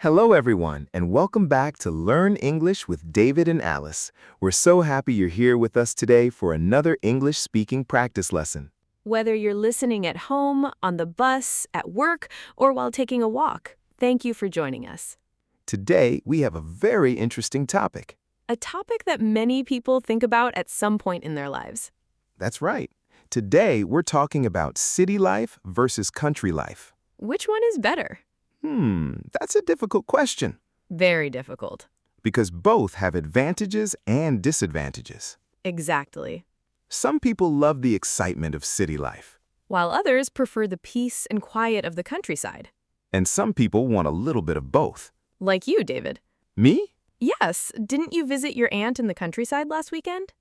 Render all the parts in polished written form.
Hello, everyone, and welcome back to Learn English with David and Alice. We're so happy you're here with us today for another English speaking practice lesson. Whether you're listening at home, on the bus, at work, or while taking a walk, thank you for joining us. Today, we have a very interesting topic. A topic that many people think about at some point in their lives. That's right. Today, we're talking about city life versus country life. Which one is better? That's a difficult question Very difficult. because both have advantages and disadvantages. Exactly. Some people love the excitement of city life, While others prefer the peace and quiet of the countryside. and some people want a little bit of both. Like you, David. Me? Yes, didn't you visit your aunt in the countryside last weekend?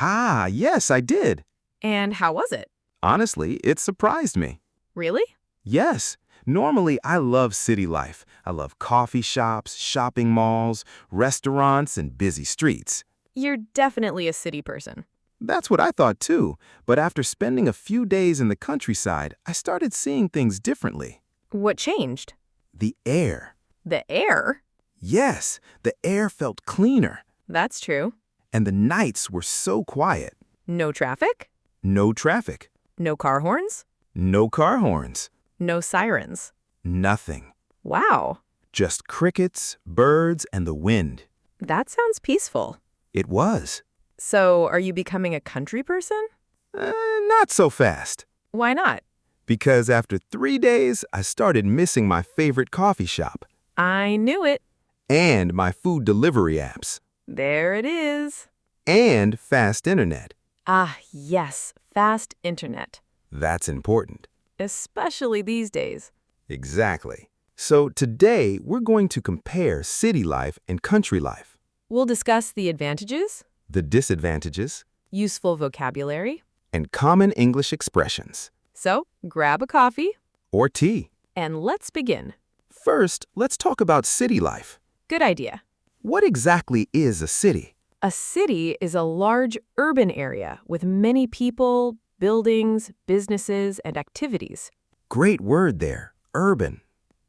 Yes, I did. And how was it? Honestly, it surprised me. Really? Yes, normally I love city life. I love coffee shops, shopping malls, restaurants, and busy streets. You're definitely a city person. That's what I thought too, but after spending a few days in the countryside, I started seeing things differently. What changed? The air. The air? Yes, the air felt cleaner, That's true. and the nights were so quiet. No traffic? No traffic, No car horns? no car horns, No sirens. nothing. Wow, Just crickets, birds, and the wind. that sounds peaceful. It was. So, are you becoming a country person? Not so fast. Why not? Because after 3 days, I started missing my favorite coffee shop I knew it. and my food delivery apps There it is. and fast internet. Ah, yes, fast internet. That's important. Especially these days. Exactly. So today, we're going to compare city life and country life, We'll discuss the advantages, the disadvantages, useful vocabulary. and common English expressions, So, grab a coffee or tea. and let's begin. First, let's talk about city life. Good idea. What exactly is a city? A city is a large urban area with many people, buildings, businesses, and activities. Great word there, urban.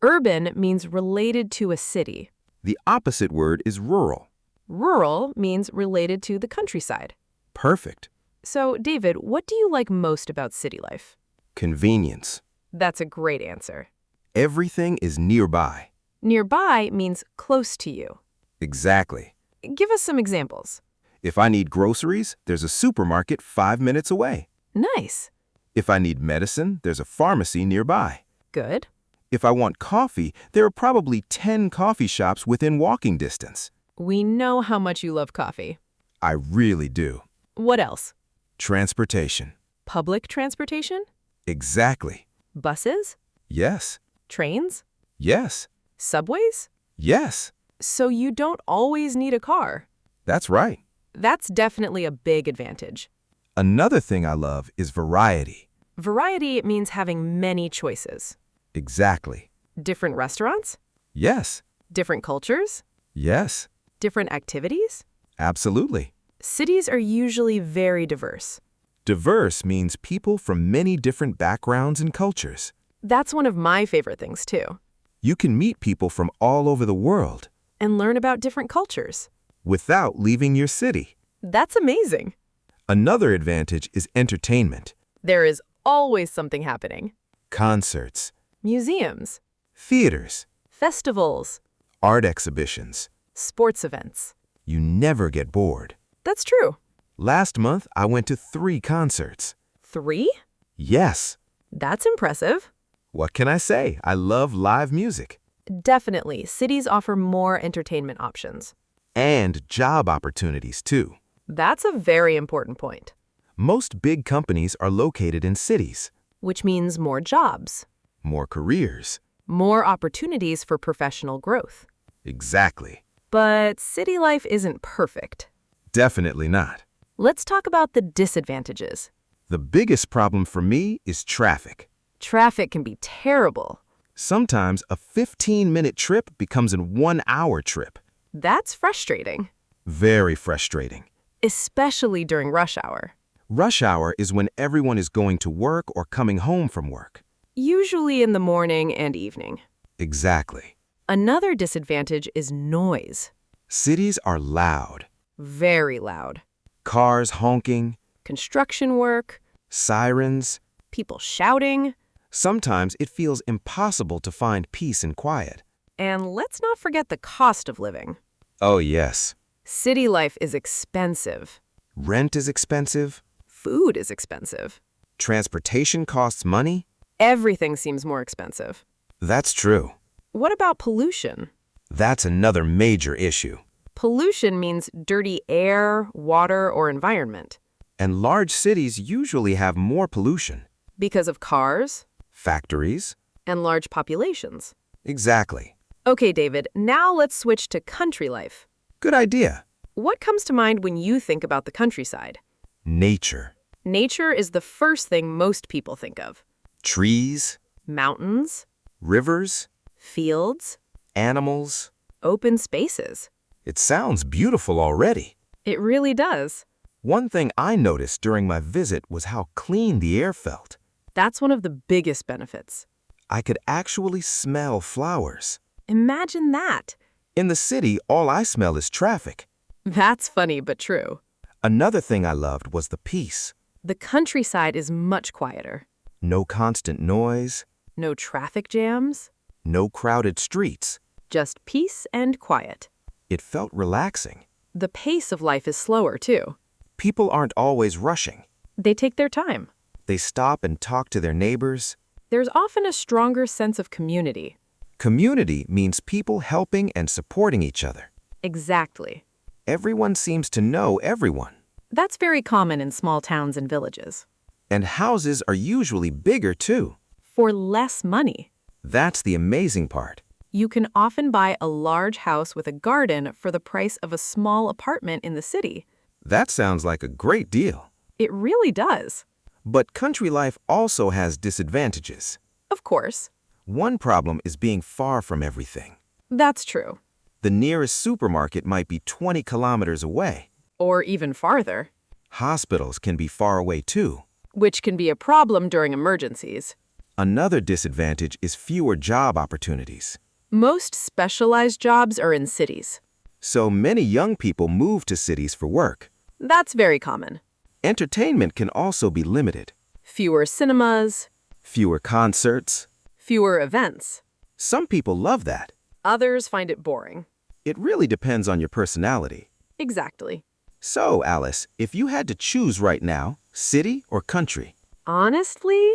Urban means related to a city. The opposite word is rural. Rural means related to the countryside. Perfect. So, David, what do you like most about city life? Convenience. That's a great answer. Everything is nearby. Nearby means close to you. Exactly. Give us some examples. If I need groceries, there's a supermarket 5 minutes away. Nice. If I need medicine, there's a pharmacy nearby. Good. If I want coffee, there are probably 10 coffee shops within walking distance. We know how much you love coffee. I really do. What else? Transportation. Public transportation? Exactly. Buses? Yes. Trains? Yes. Subways? Yes. So you don't always need a car. That's right. That's definitely a big advantage. Another thing I love is variety. Variety means having many choices. Exactly. Different restaurants? Yes. Different cultures? Yes. Different activities? Absolutely. Cities are usually very diverse. Diverse means people from many different backgrounds and cultures. That's one of my favorite things, too. You can meet people from all over the world And learn about different cultures. without leaving your city. That's amazing. Another advantage is entertainment. There is always something happening. Concerts, Museums, theaters, festivals, art exhibitions. sports events. You never get bored. That's true. Last month, I went to 3 concerts. 3? Yes. That's impressive. What can I say? I love live music. Definitely, cities offer more entertainment options. And job opportunities, too. That's a very important point, Most big companies are located in cities. which means more jobs, More careers. more opportunities for professional growth. Exactly. But city life isn't perfect. Definitely not. Let's talk about the disadvantages. The biggest problem for me is traffic. Traffic can be terrible. Sometimes a 15-minute trip becomes a 1-hour trip. That's frustrating, Very frustrating. especially during rush hour. Rush hour is when everyone is going to work or coming home from work. Usually in the morning and evening. Exactly. Another disadvantage is noise. Cities are loud. Very loud. Cars honking, Construction work, sirens. people shouting, Sometimes it feels impossible to find peace and quiet. and let's not forget the cost of living. Oh, yes. City life is expensive. Rent is expensive. Food is expensive. Transportation costs money. Everything seems more expensive. That's true. What about pollution? That's another major issue. Pollution means dirty air, water, or environment. And large cities usually have more pollution. Because of cars Factories? and large populations. Exactly. Okay, David, now let's switch to country life. Good idea. What comes to mind when you think about the countryside? Nature. Nature is the first thing most people think of. Trees, Mountains, rivers, fields, animals. open spaces. It sounds beautiful already. It really does. One thing I noticed during my visit was how clean the air felt. That's one of the biggest benefits. I could actually smell flowers. Imagine that. In the city, all I smell is traffic. That's funny but true. Another thing I loved was the peace. The countryside is much quieter. No constant noise, No traffic jams, no crowded streets. just peace and quiet. It felt relaxing. The pace of life is slower, too. People aren't always rushing. They take their time. They stop and talk to their neighbors. There's often a stronger sense of community. Community means people helping and supporting each other. Exactly. Everyone seems to know everyone. That's very common in small towns and villages. And houses are usually bigger too. For less money, That's the amazing part. you can often buy a large house with a garden for the price of a small apartment in the city. That sounds like a great deal. It really does. But country life also has disadvantages. Of course. One problem is being far from everything. That's true. The nearest supermarket might be 20 kilometers away. Or even farther, Hospitals can be far away too. which can be a problem during emergencies. Another disadvantage is fewer job opportunities. Most specialized jobs are in cities. So many young people move to cities for work. That's very common. Entertainment can also be limited. Fewer cinemas, Fewer concerts. fewer events. Some people love that. Others find it boring. It really depends on your personality. Exactly. So, Alice, if you had to choose right now, city or country? Honestly,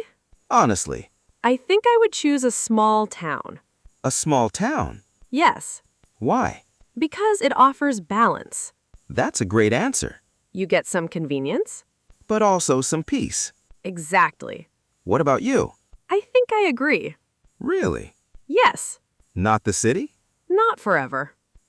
Honestly, I think I would choose a small town. a small town. Yes, Why? because it offers balance. That's a great answer. You get some convenience. But also some peace. Exactly. What about you? I think I agree. Really? Yes, Not the city? not forever.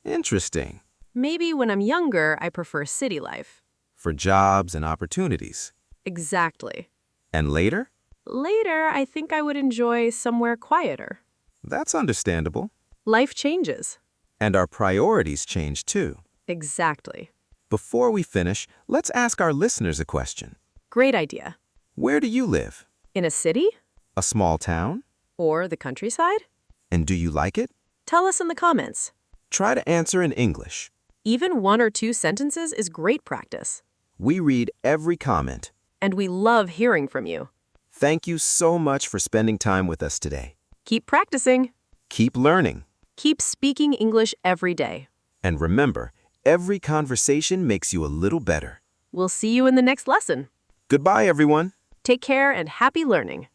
Interesting. Maybe when I'm younger, I prefer city life. For jobs and opportunities. Exactly. And later? Later, I think I would enjoy somewhere quieter. That's understandable. Life changes. And our priorities change too. Exactly. Before we finish, let's ask our listeners a question. Great idea. Where do you live? In a city? A small town? Or the countryside? And do you like it? Tell us in the comments. Try to answer in English. Even 1 or 2 sentences is great practice. We read every comment. And we love hearing from you. Thank you so much for spending time with us today. Keep practicing. Keep learning. Keep speaking English every day. And remember, every conversation makes you a little better. We'll see you in the next lesson. Goodbye, everyone. Take care and happy learning.